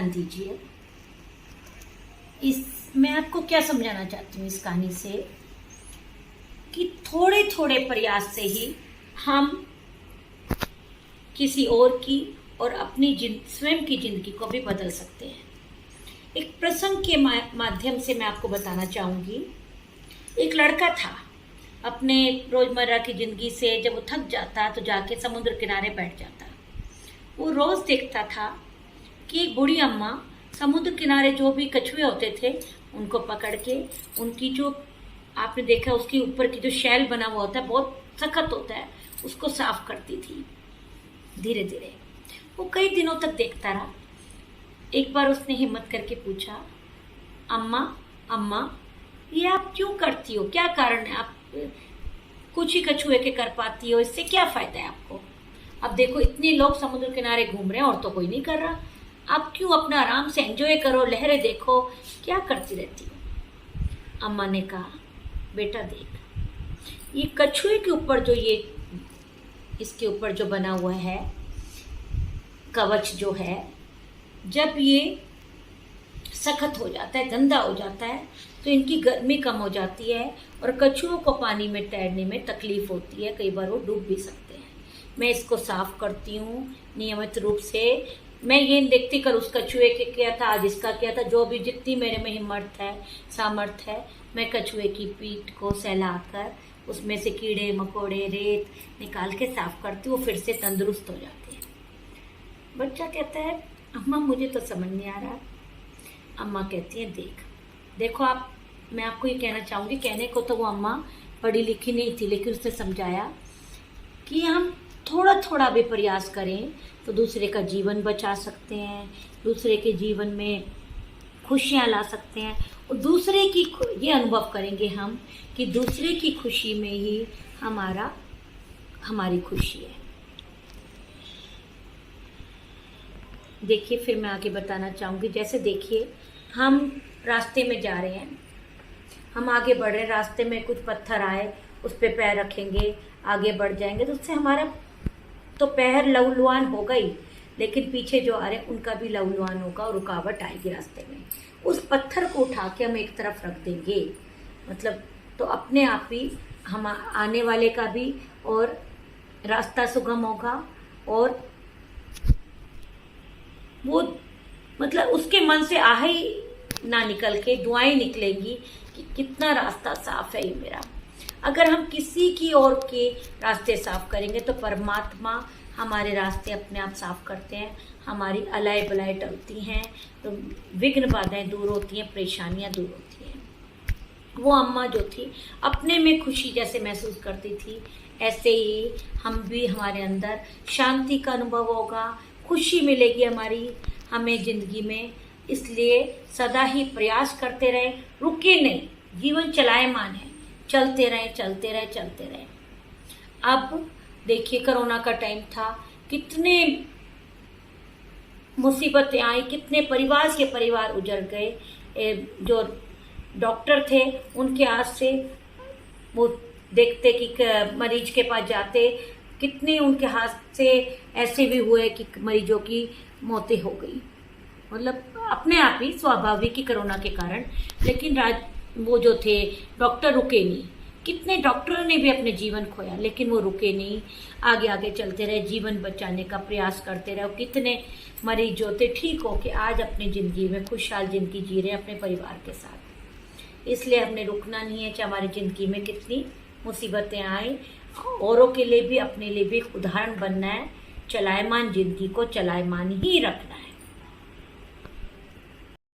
ध्यान दीजिए। मैं आपको क्या समझाना चाहती हूँ इस कहानी से, कि थोड़े थोड़े प्रयास से ही हम किसी और की और अपनी स्वयं की जिंदगी को भी बदल सकते हैं। एक प्रसंग के माध्यम से मैं आपको बताना चाहूंगी। एक लड़का था, अपने रोजमर्रा की जिंदगी से जब वो थक जाता तो जाके समुद्र किनारे बैठ जाता। वो रोज देखता था कि एक बूढ़ी अम्मा समुद्र किनारे जो भी कछुए होते थे उनको पकड़ के, उनकी जो आपने देखा उसके ऊपर की जो शैल बना हुआ होता है बहुत सख्त होता है, उसको साफ करती थी धीरे धीरे। वो कई दिनों तक देखता रहा। एक बार उसने हिम्मत करके पूछा, अम्मा अम्मा ये आप क्यों करती हो, क्या कारण है, आप कुछ ही कछुए के कर पाती हो, इससे क्या फायदा है आपको? अब देखो इतने लोग समुद्र किनारे घूम रहे हैं और तो कोई नहीं कर रहा, आप क्यों अपना आराम से एंजॉय करो, लहरें देखो, क्या करती रहती हो? अम्मा ने कहा, बेटा देख, ये कछुए के ऊपर जो इसके ऊपर जो बना हुआ है कवच जो है, जब ये सख्त हो जाता है, गंदा हो जाता है, तो इनकी गर्मी कम हो जाती है और कछुओं को पानी में तैरने में तकलीफ होती है, कई बार वो डूब भी सकते हैं। मैं इसको साफ करती हूँ नियमित रूप से। मैं ये देखती कर उस कछुए के क्या था, आज इसका क्या था, जो भी जितनी मेरे में हिम्मत है, सामर्थ्य है, मैं कछुए की पीठ को सहलाकर उसमें से कीड़े मकोड़े रेत निकाल के साफ करती हूँ, फिर से तंदुरुस्त हो जाती है। बच्चा कहता है, अम्मा मुझे तो समझ नहीं आ रहा। अम्मा कहती है, देखो आप, मैं आपको ये कहना चाहूँगी, कहने को तो वो अम्मा पढ़ी लिखी नहीं थी, लेकिन उसने समझाया कि हम थोड़ा थोड़ा भी प्रयास करें तो दूसरे का जीवन बचा सकते हैं, दूसरे के जीवन में खुशियाँ ला सकते हैं, और दूसरे की ये अनुभव करेंगे हम कि दूसरे की खुशी में ही हमारी खुशी है। देखिए, फिर मैं आगे बताना चाहूँगी। जैसे देखिए, हम रास्ते में जा रहे हैं, हम आगे बढ़ रहे हैं, रास्ते में कुछ पत्थर आए, उस पर पैर रखेंगे, आगे बढ़ जाएंगे, तो उससे हमारा तो पैर लहूलुहान होगा ही, लेकिन पीछे जो आ रहे हैं उनका भी लहूलुहान होगा और रुकावट आएगी रास्ते में। उस पत्थर को उठा के हम एक तरफ रख देंगे, मतलब तो अपने आप ही हम आने वाले का भी और रास्ता सुगम होगा, और वो मतलब उसके मन से आह ही ना निकल के दुआएं निकलेंगी कि कितना रास्ता साफ है ये मेरा। अगर हम किसी की और के रास्ते साफ करेंगे तो परमात्मा हमारे रास्ते अपने आप साफ करते हैं, हमारी अलाय बलाय टलती हैं, तो विघ्न बाधाएं दूर होती हैं, परेशानियां दूर होती हैं। वो अम्मा जो थी अपने में खुशी जैसे महसूस करती थी, ऐसे ही हम भी, हमारे अंदर शांति का अनुभव होगा, खुशी मिलेगी हमें जिंदगी में। इसलिए सदा ही प्रयास करते रहे, रुके नहीं, जीवन चलायमान है, चलते रहे चलते रहे चलते रहे। अब देखिए, कोरोना का टाइम था, कितने मुसीबतें आई, कितने परिवार के परिवार उजड़ गए। जो डॉक्टर थे उनके हाथ से वो देखते कि मरीज के पास जाते, कितने उनके हाथ से ऐसे भी हुए कि मरीजों की मौतें हो गई, मतलब अपने आप ही स्वाभाविक ही कोरोना के कारण। लेकिन वो जो थे डॉक्टर रुके नहीं, कितने डॉक्टरों ने भी अपने जीवन खोया, लेकिन वो रुके नहीं, आगे आगे चलते रहे, जीवन बचाने का प्रयास करते रहे। कितने मरीज जो थे ठीक हो के आज अपनी जिंदगी में खुशहाल जिंदगी जी रहे हैं अपने परिवार के साथ। इसलिए हमने रुकना नहीं है, चाहे हमारी जिंदगी में कितनी मुसीबतें आए, औरों के लिए भी अपने लिए भी एक उदाहरण बनना है, चलायमान जिंदगी को चलायमान ही रखना है।